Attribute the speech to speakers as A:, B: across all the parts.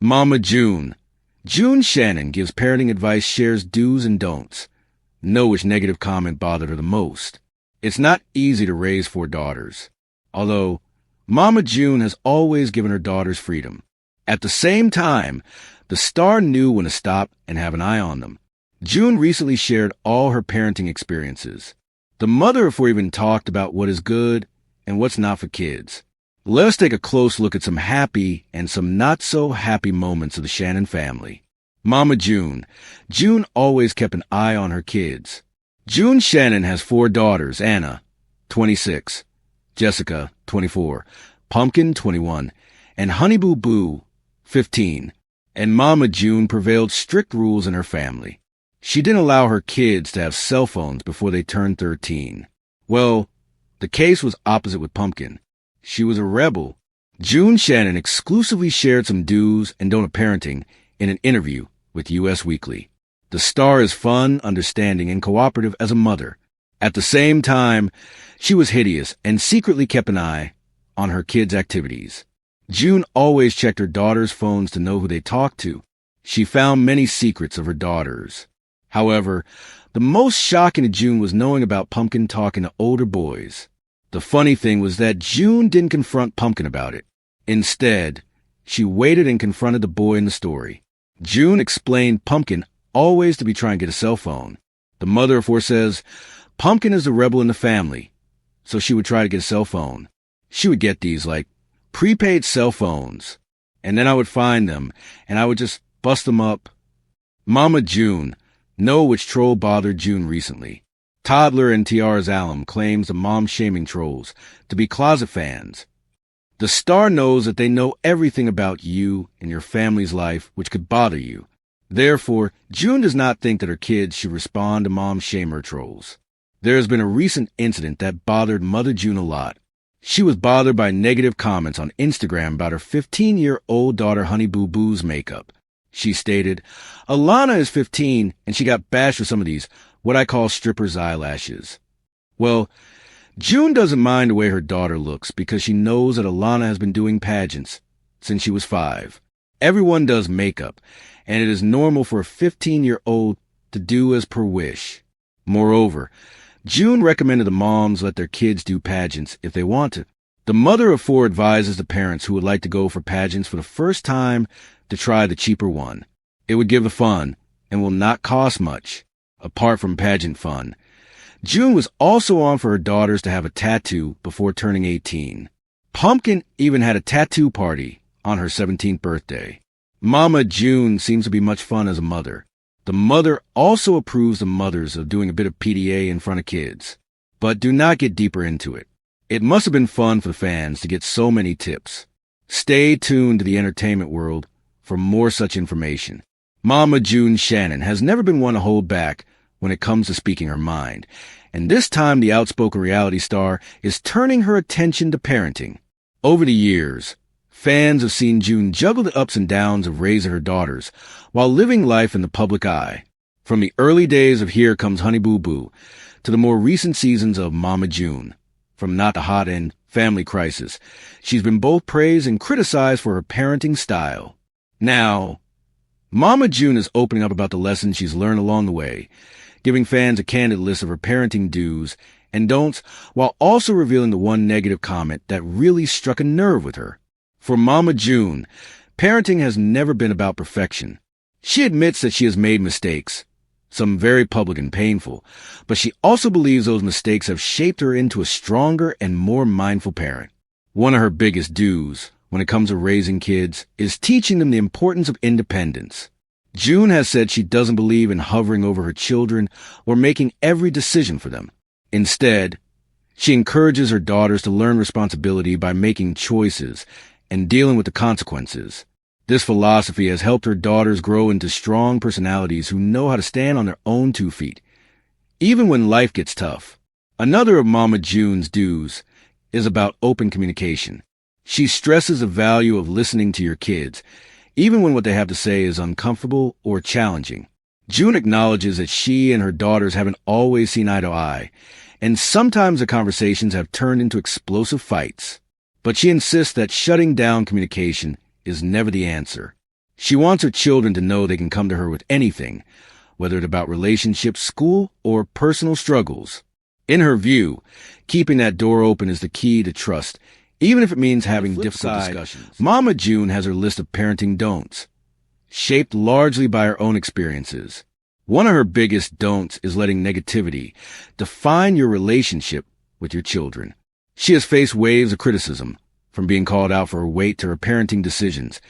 A: Mama June. June Shannon gives parenting advice, shares do's and don'ts. Know which negative comment bothered her the most. It's not easy to raise 4 daughters, although Mama June has always given her daughters freedom. At the same time, the star knew when to stop and have an eye on them. June recently shared all her parenting experiences. The mother of 4 even talked about what is good and what's not for kids. Let's take a close look at some happy and some not-so-happy moments of the Shannon family. Mama June. June always kept an eye on her kids. June Shannon has 4 daughters: Anna, 26, Jessica, 24, Pumpkin, 21, and Honey Boo Boo, 15. And Mama June prevailed strict rules in her family. She didn't allow her kids to have cell phones before they turned 13. Well, the case was opposite with Pumpkin. She was a rebel. June Shannon exclusively shared some do's and don'ts of parenting in an interview with US Weekly. The star is fun, understanding, and cooperative as a mother. At the same time, she was hideous and secretly kept an eye on her kids' activities. June always checked her daughters' phones to know who they talked to. She found many secrets of her daughters. However, the most shocking to June was knowing about Pumpkin talking to older boys. The funny thing was that June didn't confront Pumpkin about it. Instead, she waited and confronted the boy in the story. June explained Pumpkin always to be trying to get a cell phone. The mother of 4 says Pumpkin is the rebel in the family, so she would try to get a cell phone. She would get these, like, prepaid cell phones, and then I would find them, and I would just bust them up. Mama June. Know which troll bothered June recently. Toddler and Tiara's alum claims the mom-shaming trolls to be closet fans. The star knows that they know everything about you and your family's life, which could bother you. Therefore, June does not think that her kids should respond to mom-shamer trolls. There has been a recent incident that bothered Mother June a lot. She was bothered by negative comments on Instagram about her 15-year-old daughter Honey Boo Boo's makeup. She stated, "Alana is 15 and she got bashed for some of these, what I call strippers' eyelashes." Well, June doesn't mind the way her daughter looks because she knows that Alana has been doing pageants since she was 5. Everyone does makeup, and it is normal for a 15-year-old to do as per wish. Moreover, June recommended the moms let their kids do pageants if they want to. The mother of 4 advises the parents who would like to go for pageants for the first time to try the cheaper one. It would give the fun and will not cost much, apart from pageant fun. June was also on for her daughters to have a tattoo before turning 18. Pumpkin even had a tattoo party on her 17th birthday. Mama June seems to be much fun as a mother. The mother also approves the mothers of doing a bit of PDA in front of kids. But do not get deeper into it. It must have been fun for the fans to get so many tips. Stay tuned to the entertainment world for more such information. Mama June Shannon has never been one to hold back when it comes to speaking her mind, and this time the outspoken reality star is turning her attention to parenting. Over the years, fans have seen June juggle the ups and downs of raising her daughters while living life in the public eye. From the early days of Here Comes Honey Boo Boo to the more recent seasons of Mama June, from Not the Hot and Family Crisis, she's been both praised and criticized for her parenting style. Now, Mama June is opening up about the lessons she's learned along the way, giving fans a candid list of her parenting do's and don'ts, while also revealing the one negative comment that really struck a nerve with her. For Mama June, parenting has never been about perfection. She admits that she has made mistakes, some very public and painful, but she also believes those mistakes have shaped her into a stronger and more mindful parent. One of her biggest do's when it comes to raising kids is teaching them the importance of independence. June has said she doesn't believe in hovering over her children or making every decision for them. Instead, she encourages her daughters to learn responsibility by making choices and dealing with the consequences. This philosophy has helped her daughters grow into strong personalities who know how to stand on their own 2 feet, even when life gets tough. Another of Mama June's do's is about open communication. She stresses the value of listening to your kids, even when what they have to say is uncomfortable or challenging. June acknowledges that she and her daughters haven't always seen eye to eye, and sometimes the conversations have turned into explosive fights. But she insists that shutting down communication is never the answer. She wants her children to know they can come to her with anything, whether it's about relationships, school, or personal struggles. In her view, keeping that door open is the key to trust, even if it means having difficult discussions. Mama June has her list of parenting don'ts, shaped largely by her own experiences. One of her biggest don'ts is letting negativity define your relationship with your children. She has faced waves of criticism, from being called out for her weight to her parenting decisions,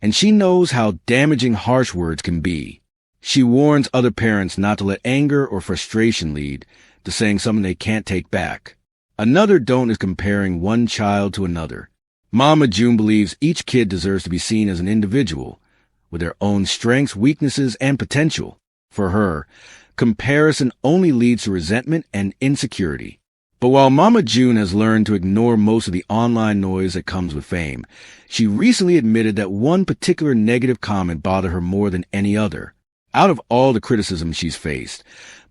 A: and she knows how damaging harsh words can be. She warns other parents not to let anger or frustration lead to saying something they can't take back. Another don't is comparing one child to another. Mama June believes each kid deserves to be seen as an individual, with their own strengths, weaknesses, and potential. For her, comparison only leads to resentment and insecurity. But while Mama June has learned to ignore most of the online noise that comes with fame, she recently admitted that one particular negative comment bothered her more than any other. Out of all the criticism she's faced,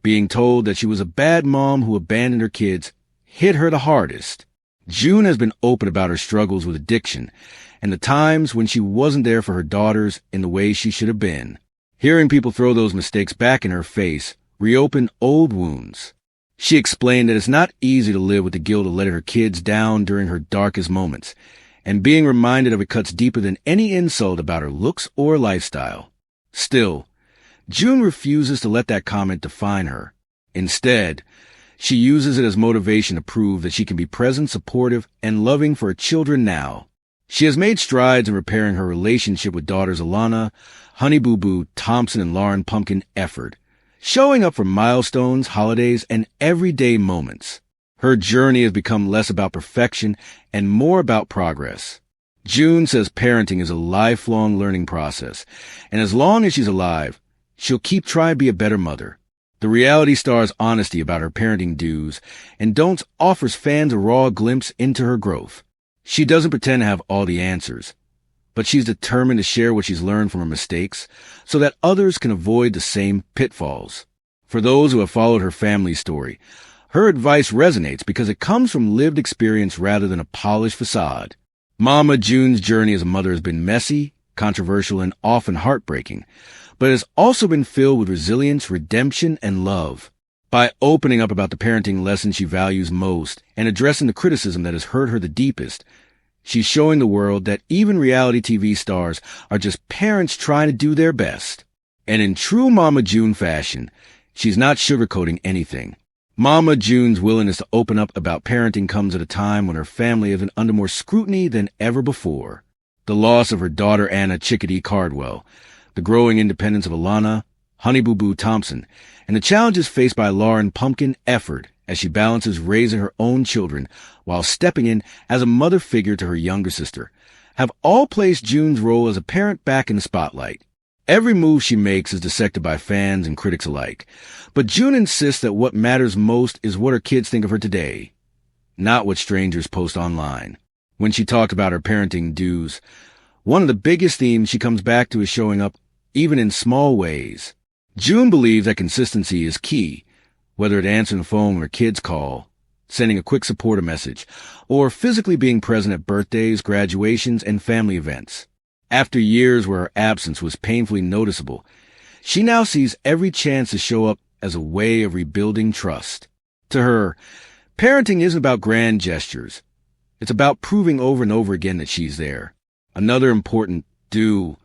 A: being told that she was a bad mom who abandoned her kids hit her the hardest. June has been open about her struggles with addiction and the times when she wasn't there for her daughters in the way she should have been. Hearing people throw those mistakes back in her face reopened old wounds. She explained that it's not easy to live with the guilt of letting her kids down during her darkest moments, and being reminded of it cuts deeper than any insult about her looks or lifestyle. Still, June refuses to let that comment define her. Instead, she uses it as motivation to prove that she can be present, supportive, and loving for her children now. She has made strides in repairing her relationship with daughters Alana, Honey Boo Boo, Thompson, and Lauren Pumpkin Efford, showing up for milestones, holidays, and everyday moments. Her journey has become less about perfection and more about progress. June says parenting is a lifelong learning process, and as long as she's alive, she'll keep trying to be a better mother. The reality star's honesty about her parenting do's and don'ts offers fans a raw glimpse into her growth. She doesn't pretend to have all the answers, but she's determined to share what she's learned from her mistakes so that others can avoid the same pitfalls. For those who have followed her family story, her advice resonates because it comes from lived experience rather than a polished facade. Mama June's journey as a mother has been messy, controversial, and often heartbreaking, but has also been filled with resilience, redemption, and love. By opening up about the parenting lessons she values most and addressing the criticism that has hurt her the deepest, she's showing the world that even reality TV stars are just parents trying to do their best. And in true Mama June fashion, she's not sugarcoating anything. Mama June's willingness to open up about parenting comes at a time when her family has been under more scrutiny than ever before. The loss of her daughter Anna Chickadee Cardwell, the growing independence of Alana, Honey Boo Boo Thompson, and the challenges faced by Lauren Pumpkin Efford as she balances raising her own children while stepping in as a mother figure to her younger sister, have all placed June's role as a parent back in the spotlight. Every move she makes is dissected by fans and critics alike, but June insists that what matters most is what her kids think of her today, not what strangers post online. When she talked about her parenting do's, one of the biggest themes she comes back to is showing up even in small ways. June believes that consistency is key, whether it's answering the phone when her kids call, sending a quick supporter message, or physically being present at birthdays, graduations, and family events. After years where her absence was painfully noticeable, she now sees every chance to show up as a way of rebuilding trust. To her, parenting isn't about grand gestures. It's about proving over and over again that she's there. Another important do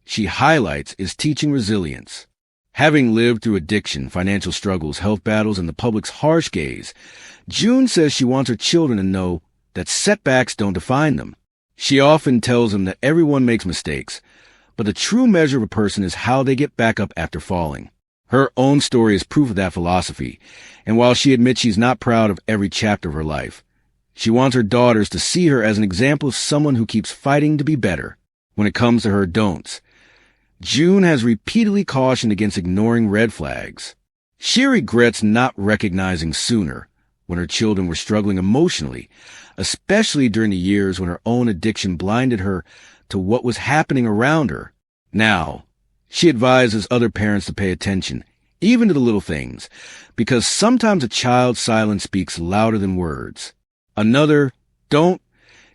A: she highlights is teaching resilience. Having lived through addiction, financial struggles, health battles, and the public's harsh gaze, June says she wants her children to know that setbacks don't define them. She often tells them that everyone makes mistakes, but the true measure of a person is how they get back up after falling. Her own story is proof of that philosophy, and while she admits she's not proud of every chapter of her life, she wants her daughters to see her as an example of someone who keeps fighting to be better. When it comes to her don'ts, June has repeatedly cautioned against ignoring red flags. She regrets not recognizing sooner when her children were struggling emotionally, especially during the years when her own addiction blinded her to what was happening around her. Now, she advises other parents to pay attention, even to the little things, because sometimes a child's silence speaks louder than words. Another don't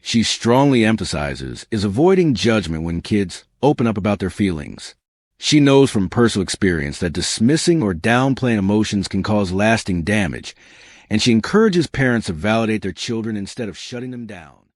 A: she strongly emphasizes is avoiding judgment when kids open up about their feelings. She knows from personal experience that dismissing or downplaying emotions can cause lasting damage, and she encourages parents to validate their children instead of shutting them down.